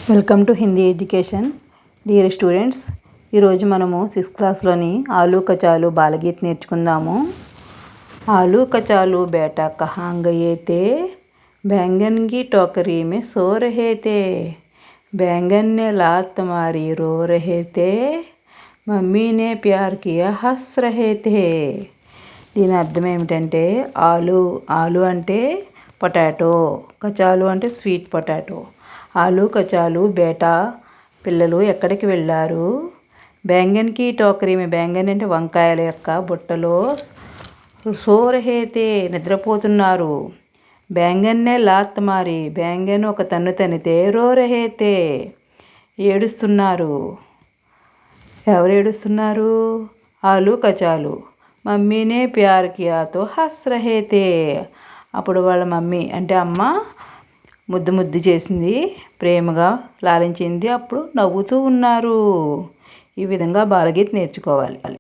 Welcome to Hindi education. Dear students, ఈరోజు మనము 6th క్లాస్లోని aloo కచాలు బాలగీత్ నేర్చుకుందాము. ఆలూ కచాలు బేటా కహాं గయే తే, बैंगन की टोकरी में सो रहे थे, बैंगन ने लात मारी रो रहे थे, మమ్మీ నే ప్యార్ కియా హస్ రహే థే. దీని అర్థం ఏమిటంటే ఆలు అంటే పొటాటో, కచాలు అంటే స్వీట్ పొటాటో. ఆలు కచాలు బేటా పిల్లలు ఎక్కడికి వెళ్ళారు? బెంగన్కి టోకరీ మే, బెంగన్ అంటే వంకాయల యొక్క బుట్టలో, సో రహే తే నిద్రపోతున్నారు. బెంగన్నే లాత్ మారి, బెంగన్ ఒక తన్ను తనితే, రో రహే తే ఏడుస్తున్నారు. ఎవరు ఏడుస్తున్నారు? ఆలు కచాలు. మమ్మీనే ప్యార్ కియాతో హస్ రహే తే, అప్పుడు వాళ్ళ మమ్మీ అంటే అమ్మ ముద్దు చేసింది, ప్రేమగా లాలించింది, అప్పుడు నవ్వుతూ ఉన్నారు. ఈ విధంగా బాలగీత్ నేర్చుకోవాలి.